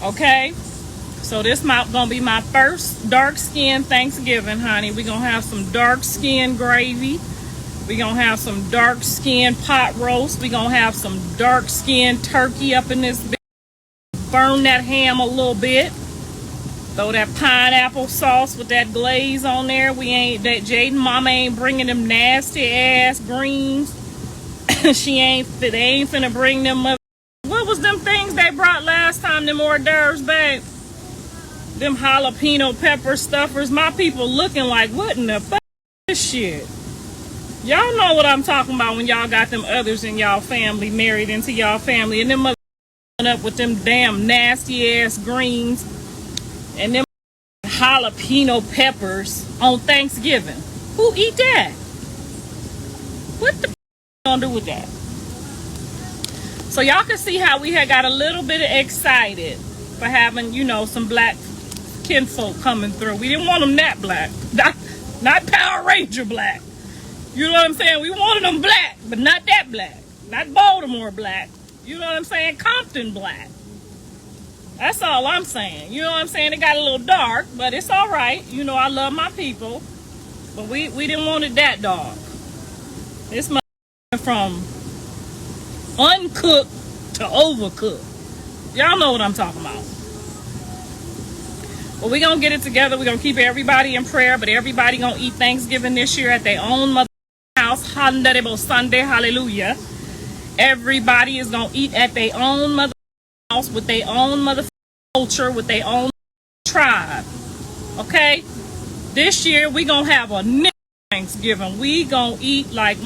Okay? So this gonna be my first dark skin Thanksgiving, honey. We're gonna have some dark skin gravy. We're gonna have some dark skin pot roast. We're gonna have some dark skin turkey up in this bitch. Burn that ham a little bit. Throw that pineapple sauce with that glaze on there. Jaden mama ain't bringing them nasty ass greens. They ain't finna bring them up. What was them things they brought last time, them hors d'oeuvres, babe? Them jalapeno pepper stuffers. My people looking like, what in the fuck is this shit? Y'all know what I'm talking about when y'all got them others in y'all family, married into y'all family, and them mother up with them damn nasty ass greens and them jalapeno peppers on Thanksgiving. Who eat that? What the gonna do with that? So y'all can see how we had got a little bit excited for having, you know, some black kinfolk coming through. We didn't want them that black, not Power Ranger black. You know what I'm saying? We wanted them black, but not that black, not Baltimore black. You know what I'm saying? Compton black. That's all I'm saying. You know what I'm saying? It got a little dark, but it's all right. You know, I love my people, but we didn't want it that dark. This from uncooked to overcooked. Y'all know what I'm talking about. Well, we're going to get it together. We're going to keep everybody in prayer, but everybody going to eat Thanksgiving this year at their own mother house. Sunday, hallelujah. Everybody is going to eat at their own mother house with their own mother culture, with their own tribe. Okay? This year, we're going to have a Thanksgiving. We going to eat like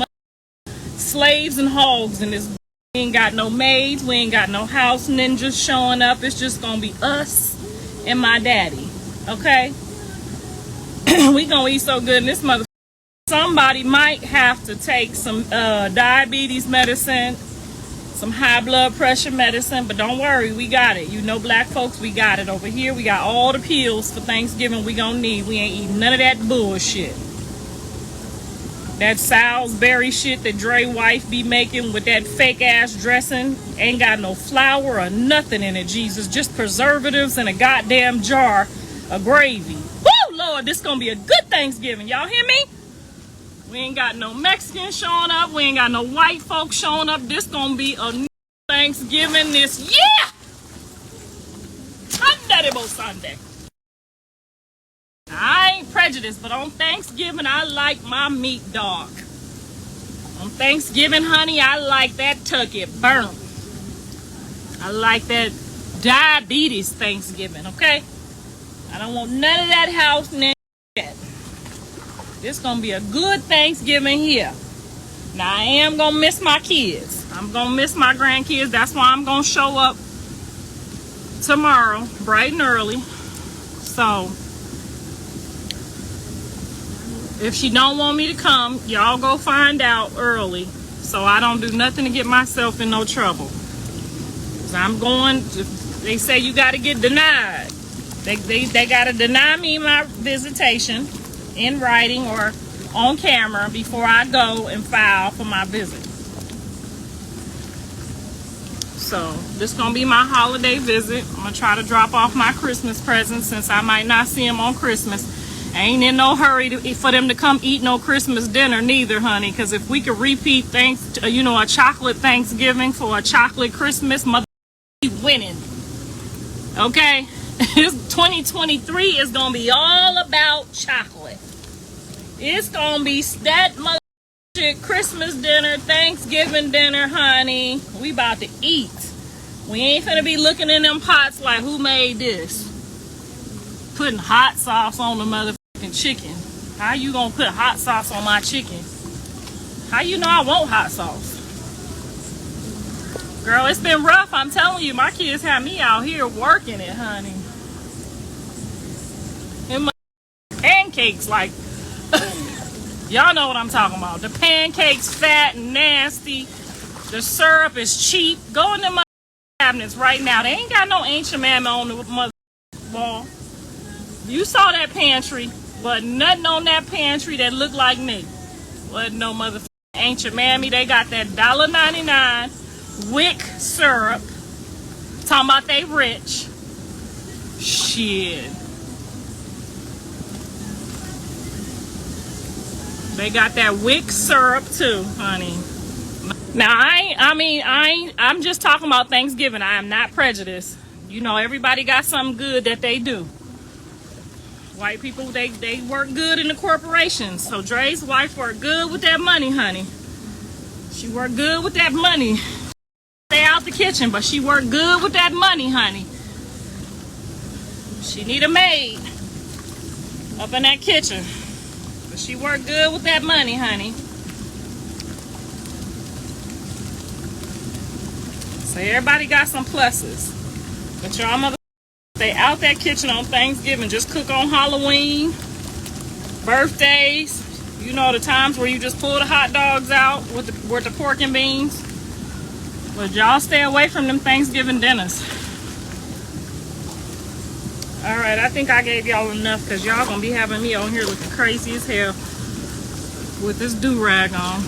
slaves and hogs in this. We ain't got no maids. We ain't got no house ninjas showing up. It's just going to be us and my daddy. Okay? We going to eat so good in this mother. Somebody might have to take some diabetes medicine, some high blood pressure medicine, but don't worry, we got it. You know, black folks, we got it over here. We got all the pills for Thanksgiving we gonna need. We ain't eating none of that bullshit. That Salisbury shit that Dre wife be making with that fake ass dressing ain't got no flour or nothing in it, Jesus. Just preservatives and a goddamn jar of gravy. Woo, Lord, this gonna be a good Thanksgiving. Y'all hear me? We ain't got no Mexicans showing up. We ain't got no white folks showing up. This gonna be a new Thanksgiving this year. Sunday. I ain't prejudiced, but on Thanksgiving, I like my meat dog. On Thanksgiving, honey, I like that turkey burnt. I like that diabetes Thanksgiving, okay? I don't want none of that house none of that. This gonna be a good Thanksgiving here. Now I am gonna miss my kids. I'm gonna miss my grandkids. That's why I'm gonna show up tomorrow, bright and early. So if she don't want me to come, y'all go find out early, so I don't do nothing to get myself in no trouble. 'Cause I'm going to, they say you gotta get denied. They gotta deny me my visitation in writing or on camera before I go and file for my visit. So this gonna be my holiday visit. I'm gonna try to drop off my Christmas presents since I might not see them on Christmas. I ain't in no hurry for them to come eat no Christmas dinner neither, honey, because if we could repeat a chocolate Thanksgiving for a chocolate Christmas, mother winning. Okay? 2023 is gonna be all about chocolate. It's gonna be that mother Christmas dinner, Thanksgiving dinner, honey. We about to eat. We ain't finna be looking in them pots like, who made this? Putting hot sauce on the motherfucking chicken. How you gonna put hot sauce on my chicken? How you know I want hot sauce? Girl, it's been rough. I'm telling you, my kids have me out here working it, honey. And my pancakes, like, y'all know what I'm talking about. The pancakes fat and nasty. The syrup is cheap. Go in them cabinets right now. They ain't got no ancient mammy on the mother wall. You saw that pantry, but nothing on that pantry that looked like me. Wasn't no motherfucking ancient mammy. They got that $1.99 wick syrup. Talking about they rich. Shit. They got that wick syrup too, honey. Now I'm just talking about Thanksgiving. I am not prejudiced. You know, everybody got something good that they do. White people, they work good in the corporations. So Dre's wife worked good with that money, honey. She worked good with that money. Stay out the kitchen, but she worked good with that money, honey. She need a maid up in that kitchen. But she worked good with that money, honey. So everybody got some pluses. But y'all mother stay out that kitchen on Thanksgiving. Just cook on Halloween, birthdays. You know, the times where you just pull the hot dogs out with the pork and beans. But y'all stay away from them Thanksgiving dinners. Alright, I think I gave y'all enough because y'all gonna be having me on here looking crazy as hell with this do-rag on.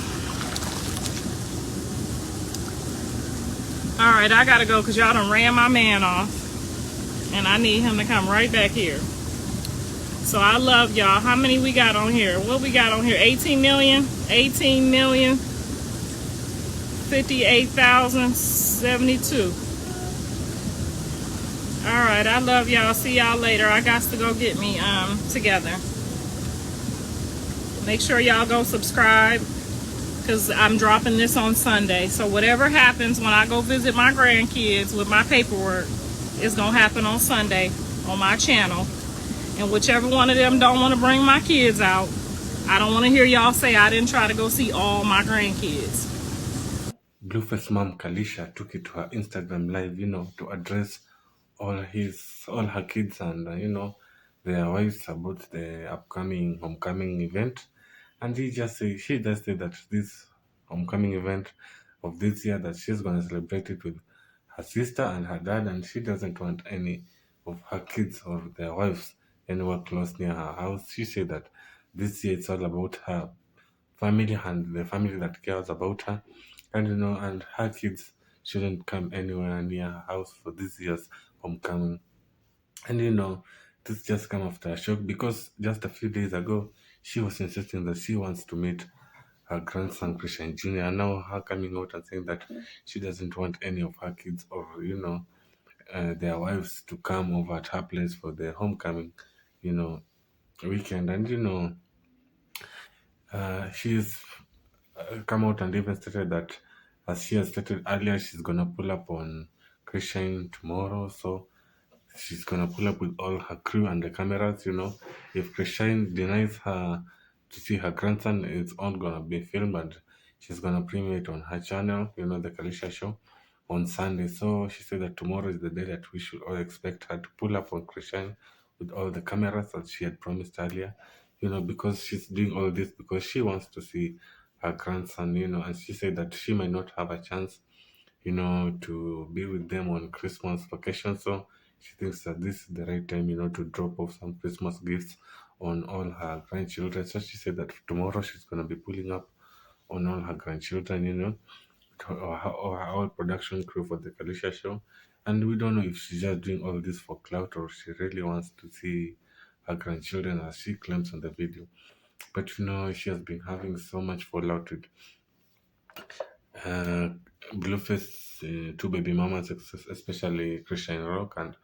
Alright, I gotta go because y'all done ran my man off. And I need him to come right back here. So I love y'all. How many we got on here? What we got on here? 18 million? 18 million. 58,072. Alright, I love y'all. See y'all later. I got to go get me together. Make sure y'all go subscribe because I'm dropping this on Sunday. So whatever happens when I go visit my grandkids with my paperwork, it's gonna happen on Sunday on my channel. And whichever one of them don't want to bring my kids out, I don't want to hear y'all say I didn't try to go see all my grandkids. Blueface mom Karlissa took it to her Instagram live, to address all her kids and their wives about the upcoming homecoming event. And she just said that this homecoming event of this year that she's gonna celebrate it with her sister and her dad, and she doesn't want any of her kids or their wives anywhere close near her house. She said that this year it's all about her family and the family that cares about her, and and her kids shouldn't come anywhere near her house for this year's homecoming. And this just come after a shock because just a few days ago she was insisting that she wants to meet her grandson Chrisean Jr. And now her coming out and saying that she doesn't want any of her kids or their wives to come over at her place for the homecoming, you know, weekend. And she's come out and even stated that, as she has stated earlier, she's gonna pull up on Christian tomorrow. So she's gonna pull up with all her crew and the cameras. If Christian denies her to see her grandson, it's all gonna be filmed and she's gonna premiere it on her channel. The Karlissa show on Sunday. So she said that tomorrow is the day that we should all expect her to pull up on Christian with all the cameras that she had promised earlier. Because she's doing all this because she wants to see her grandson, and she said that she might not have a chance, to be with them on Christmas vacation. So she thinks that this is the right time, to drop off some Christmas gifts on all her grandchildren. So she said that tomorrow she's going to be pulling up on all her grandchildren, or her whole production crew for the Karlissa show. And we don't know if she's just doing all this for clout or she really wants to see her grandchildren as she claims on the video. But she has been having so much fallout with uh, Blueface, two baby mamas, especially Christian Rock and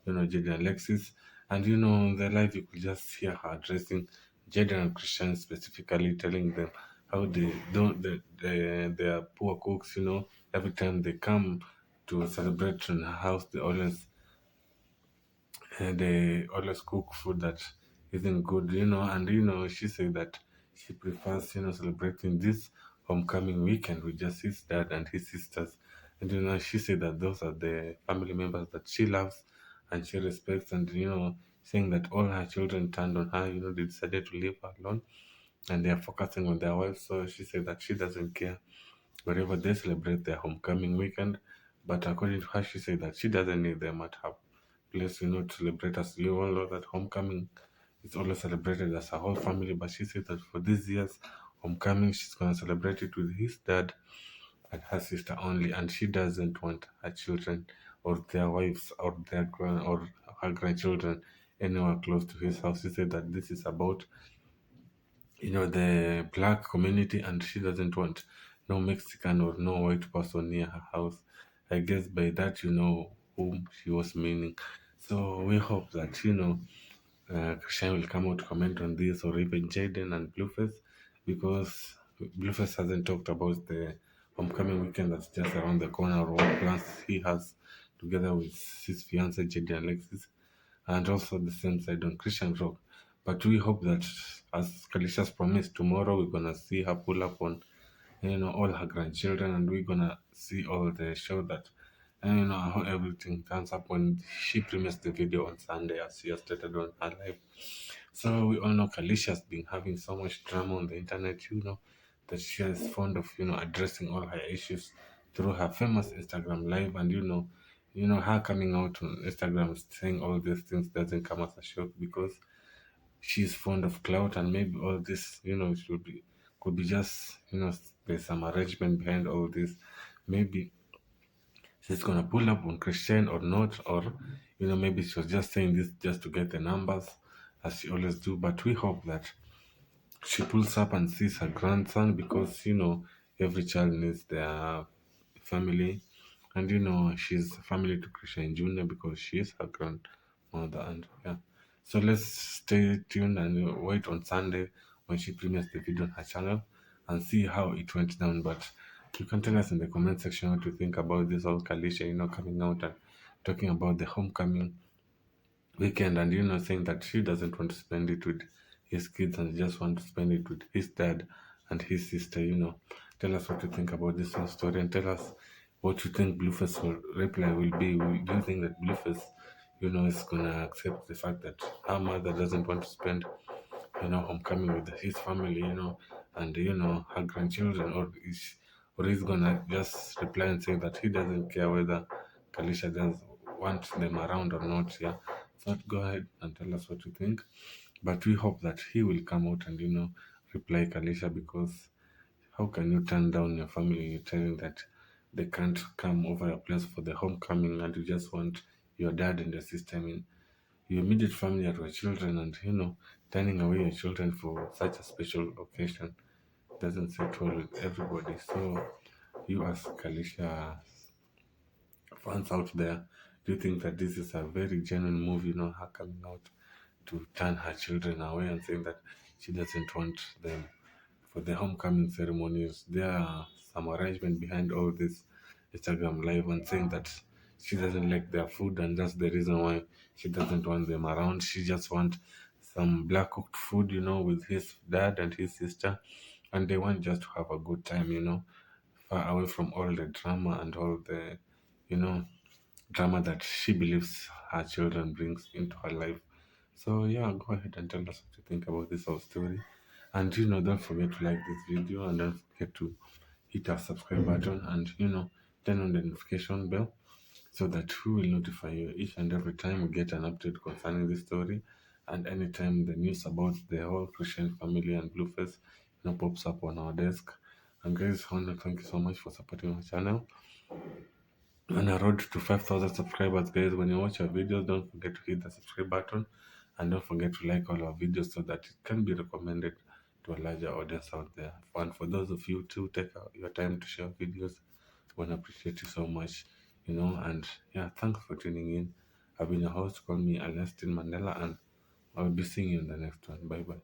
Jaden Alexis. And in the live you could just hear her addressing Jaden and Christian specifically, telling them how they don't they are poor cooks. Every time they come to celebrate in her house, they always cook food that isn't good, and she said that she prefers, celebrating this homecoming weekend with just his dad and his sisters. And she said that those are the family members that she loves and she respects, and saying that all her children turned on her, they decided to leave her alone and they are focusing on their wives. So she said that she doesn't care wherever they celebrate their homecoming weekend. But according to her, she said that she doesn't need them at her place, to celebrate as we all know that homecoming is always celebrated as a whole family. But she said that for this year's homecoming, she's going to celebrate it with his dad and her sister only, and she doesn't want her children or their wives or their grand or her grandchildren anywhere close to his house. She said that this is about the black community, and she doesn't want no Mexican or no white person near her house. I guess by that you know whom she was meaning. So we hope that Chrisean will come out to comment on this, or even Jaden and Blueface, because Blueface hasn't talked about the homecoming weekend that's just around the corner, or what plans he has together with his fiancee Jaden Alexis, and also the same side on Christian Rock. But we hope that, as Karlissa's promised, tomorrow we're gonna see her pull up on all her grandchildren, and we're gonna see all the show that, and how everything turns up when she premieres the video on Sunday, as she has stated on her live. So we all know Karlissa's been having so much drama on the internet, that she is fond of addressing all her issues through her famous Instagram live, and her coming out on Instagram saying all these things doesn't come as a shock, because she's fond of clout, and maybe all this should be could be just there's some arrangement behind all this. Maybe she's gonna pull up on Christian or not, or maybe she was just saying this just to get the numbers, as she always do. But we hope that she pulls up and sees her grandson, because every child needs their family, and she's family to Christian Jr. because she is her grandmother. And yeah, so let's stay tuned and wait on Sunday when she premieres the video on her channel and see how it went down. But you can tell us in the comment section what you think about this whole Karlissa coming out and talking about the homecoming weekend, and saying that she doesn't want to spend it with his kids and just want to spend it with his dad and his sister. Tell us what you think about this whole story, and tell us what you think Blueface will reply will be. Do you think that Blueface is gonna accept the fact that her mother doesn't want to spend homecoming with his family, and her grandchildren, or he's gonna just reply and say that he doesn't care whether Karlissa does want them around or not. Yeah, so go ahead and tell us what you think. But we hope that he will come out and reply Karlissa, because how can you turn down your family? You're telling that they can't come over your place for the homecoming, and you just want your dad and your sister, your immediate family are your children, and turning away your children for such a special occasion doesn't sit well with everybody. So you, as Karlissa fans out there, do you think that this is a very genuine move, her coming out to turn her children away and saying that she doesn't want them for the homecoming ceremonies? There are some arrangement behind all this Instagram live, and saying that she doesn't like their food, and that's the reason why she doesn't want them around. She just want some black cooked food, with his dad and his sister, and they want just to have a good time, far away from all the drama and all the, you know, drama that she believes her children brings into her life. So yeah, go ahead and tell us what you think about this whole story. And don't forget to like this video, and don't forget to hit our subscribe button, and turn on the notification bell, so that we will notify you each and every time we get an update concerning this story, and anytime the news about the whole Christian family and Blueface pops up on our desk. And guys, I want to thank you so much for supporting our channel on a road to 5,000 subscribers. Guys, when you watch our videos, don't forget to hit the subscribe button, and don't forget to like all our videos, so that it can be recommended to a larger audience out there. And for those of you to take out your time to share videos, I want to appreciate you so much. And yeah, thanks for tuning in. I've been your host. Call me Alestin Mandela, and I'll be seeing you in the next one. Bye bye.